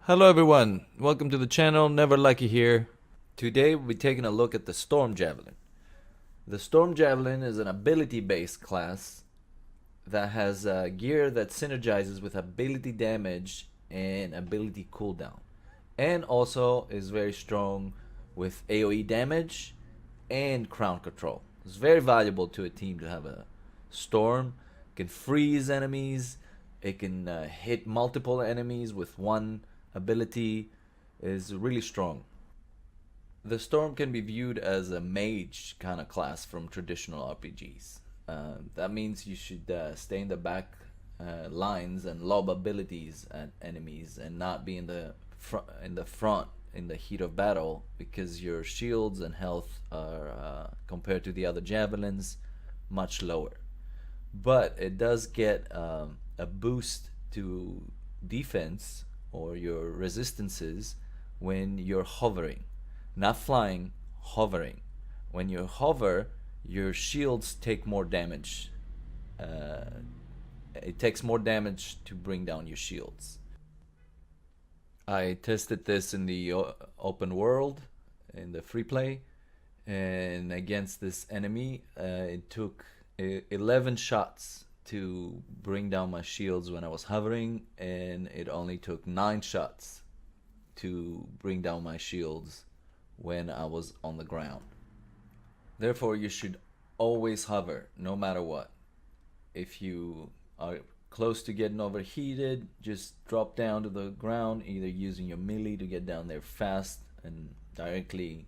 Hello everyone, welcome to the channel, Never Lucky here. Today we'll be taking a look at the Storm Javelin. The Storm Javelin is an ability-based class that has gear that synergizes with ability damage and ability cooldown, and also is very strong with AoE damage and crown control. It's very valuable to a team to have a Storm. It can freeze enemies, it can hit multiple enemies with one ability, is really strong. The Storm can be viewed as a mage kind of class from traditional RPGs. That means you should stay in the back lines and lob abilities at enemies and not be in the front in the heat of battle, because your shields and health are compared to the other javelins much lower. But it does get a boost to defense or your resistances when you're hovering, not flying, hovering. When you hover, your shields take more damage. It takes more damage to bring down your shields. I tested this in the open world, in the free play, and against this enemy, it took 11 shots to bring down my shields when I was hovering, and it only took 9 shots to bring down my shields when I was on the ground. Therefore, you should always hover, no matter what. If you are close to getting overheated, just drop down to the ground, either using your melee to get down there fast and directly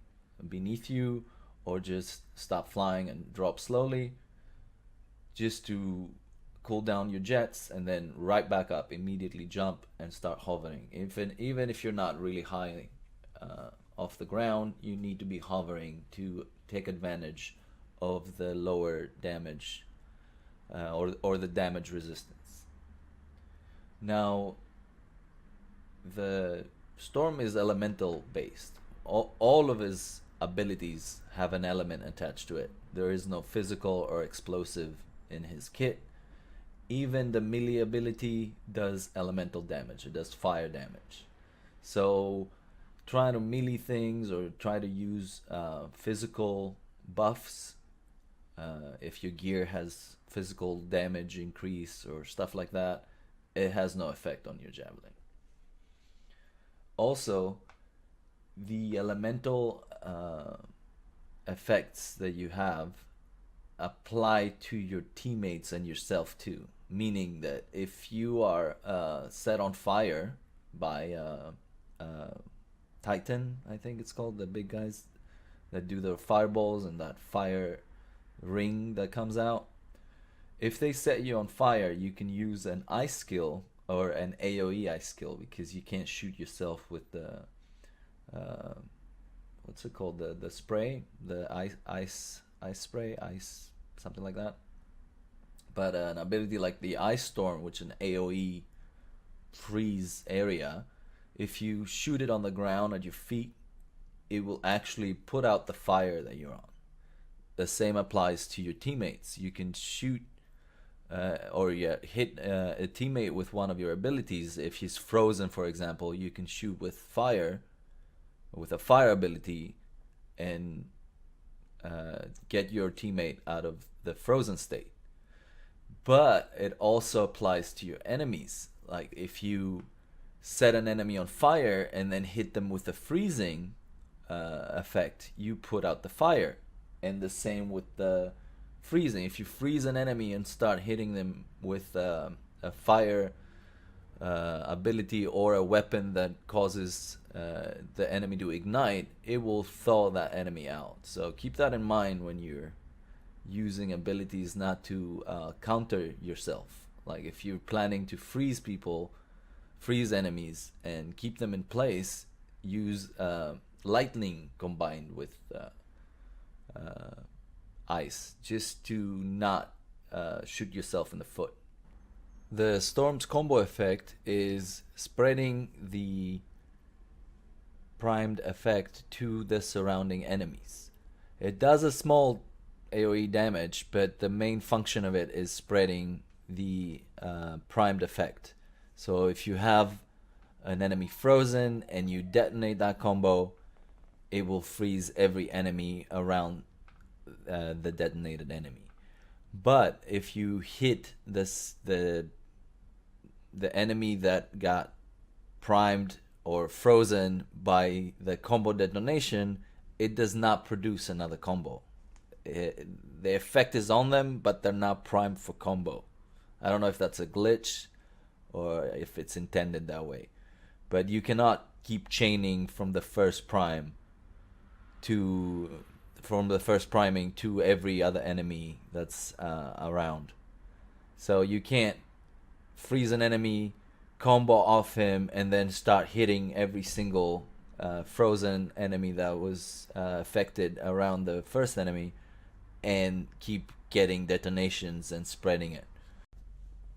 beneath you, or just stop flying and drop slowly, just to cool down your jets, and then right back up, immediately jump and start hovering. Even if you're not really high off the ground, you need to be hovering to take advantage of the lower damage or the damage resistance. Now, the Storm is elemental based. All of his abilities have an element attached to it. There is no physical or explosive in his kit. Even the melee ability does elemental damage. It does fire damage. So try to melee things or try to use physical buffs, if your gear has physical damage increase or stuff like that, it has no effect on your javelin. Also, the elemental effects that you have apply to your teammates and yourself too. Meaning that if you are set on fire by Titan, I think it's called, the big guys that do the fireballs and that fire ring that comes out. If they set you on fire, you can use an ice skill or an AoE ice skill, because you can't shoot yourself with the what's it called, the spray, the ice spray, ice something like that. But an ability like the Ice Storm, which is an AoE freeze area, if you shoot it on the ground at your feet, it will actually put out the fire that you're on. The same applies to your teammates. You can shoot or hit a teammate with one of your abilities. If he's frozen, for example, you can shoot with fire, with a fire ability, and get your teammate out of the frozen state. But it also applies to your enemies. Like if you set an enemy on fire and then hit them with the freezing effect, you put out the fire. And the same with the freezing. If you freeze an enemy and start hitting them with a fire ability or a weapon that causes the enemy to ignite, it will thaw that enemy out. So keep that in mind when you're using abilities, not to counter yourself. Like if you're planning to freeze people, freeze enemies and keep them in place, use lightning combined with ice, just to not shoot yourself in the foot. The Storm's combo effect is spreading the primed effect to the surrounding enemies. It does a small AoE damage, but the main function of it is spreading the primed effect. So if you have an enemy frozen and you detonate that combo, it will freeze every enemy around the detonated enemy. But if you hit the enemy that got primed or frozen by the combo detonation, it does not produce another combo. The effect is on them, but they're not primed for combo. I don't know if that's a glitch or if it's intended that way. But you cannot keep chaining from the first priming to every other enemy that's around. So you can't freeze an enemy, combo off him, and then start hitting every single frozen enemy that was affected around the first enemy and keep getting detonations and spreading it.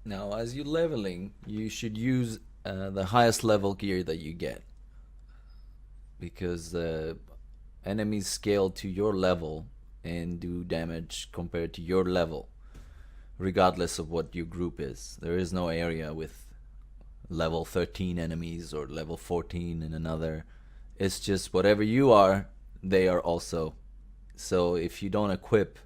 Now, as you're leveling, you should use the highest level gear that you get, because the enemies scale to your level and do damage compared to your level, regardless of what your group is. There is no area with level 13 enemies or level 14 in another. It's just whatever you are, they are also. So if you don't equip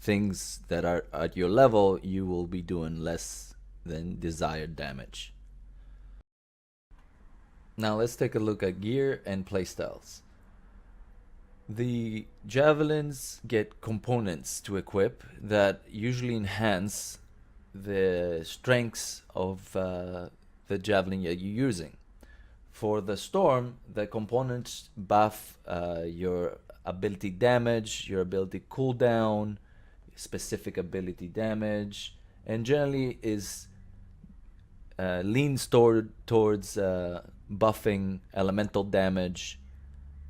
things that are at your level, you will be doing less than desired damage. Now let's take a look at gear and playstyles. The javelins get components to equip that usually enhance the strengths of the javelin that you're using. For the storm, the components buff your ability damage, your ability cooldown, specific ability damage, and generally is leans towards buffing elemental damage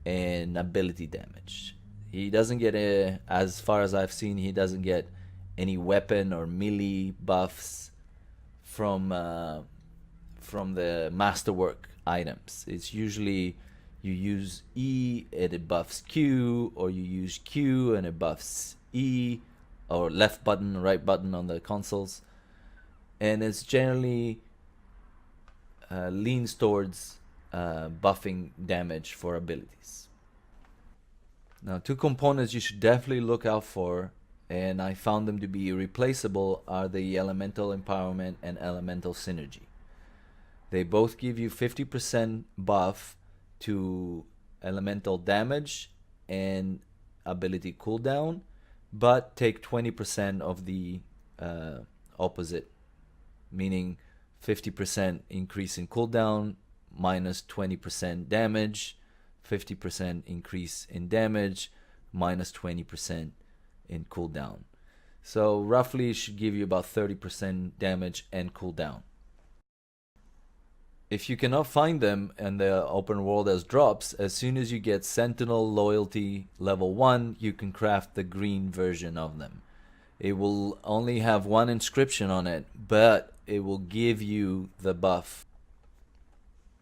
and ability damage. He doesn't get as far as I've seen, he doesn't get any weapon or melee buffs from the masterwork items. It's usually you use E and it buffs Q, or you use Q and it buffs E, or left button, right button on the consoles, and it's generally leans towards buffing damage for abilities. Now, two components you should definitely look out for, and I found them to be irreplaceable, are the Elemental Empowerment and Elemental Synergy. They both give you 50% buff to elemental damage and ability cooldown, but take 20% of the opposite, meaning 50% increase in cooldown minus 20% damage, 50% increase in damage minus 20% in cooldown. So roughly it should give you about 30% damage and cooldown. If you cannot find them in the open world as drops, as soon as you get Sentinel Loyalty level 1, you can craft the green version of them. It will only have one inscription on it, but it will give you the buff.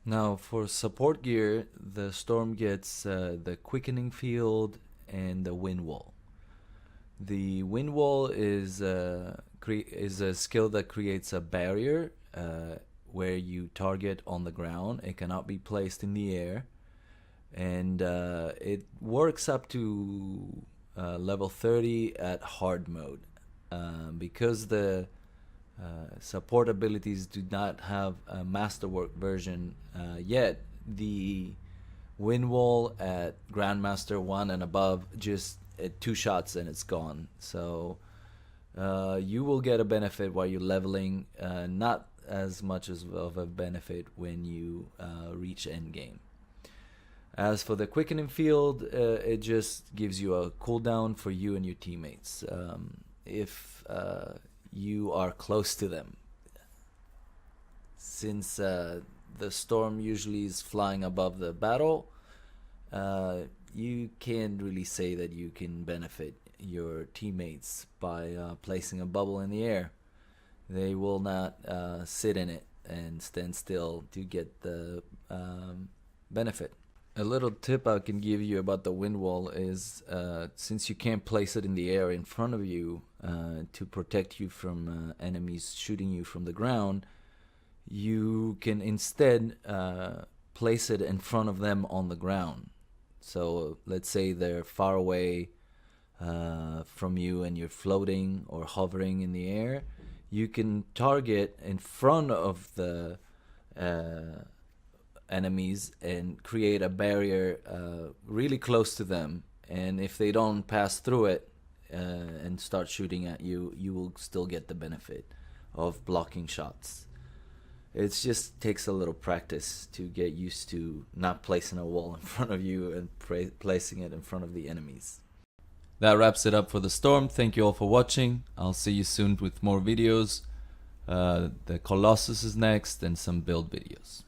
Now for support gear, the Storm gets the Quickening Field and the Wind Wall. The Wind Wall is a skill that creates a barrier where you target on the ground. It cannot be placed in the air, and it works up to level 30 at hard mode. Because the support abilities do not have a masterwork version yet, the Wind Wall at Grandmaster 1 and above, just 2 shots and it's gone. So you will get a benefit while you're leveling, not as much of a benefit when you reach endgame. As for the Quickening Field, it just gives you a cooldown for you and your teammates if you are close to them. Since the Storm usually is flying above the battle, you can't really say that you can benefit your teammates by placing a bubble in the air. They will not sit in it and stand still to get the benefit. A little tip I can give you about the Wind Wall is since you can't place it in the air in front of you to protect you from enemies shooting you from the ground, you can instead place it in front of them on the ground. So let's say they're far away from you and you're floating or hovering in the air. You can target in front of the enemies and create a barrier really close to them. And if they don't pass through it and start shooting at you, you will still get the benefit of blocking shots. It just takes a little practice to get used to not placing a wall in front of you and placing it in front of the enemies. That wraps it up for the storm. Thank you all for watching. I'll see you soon with more videos. The Colossus is next and some build videos.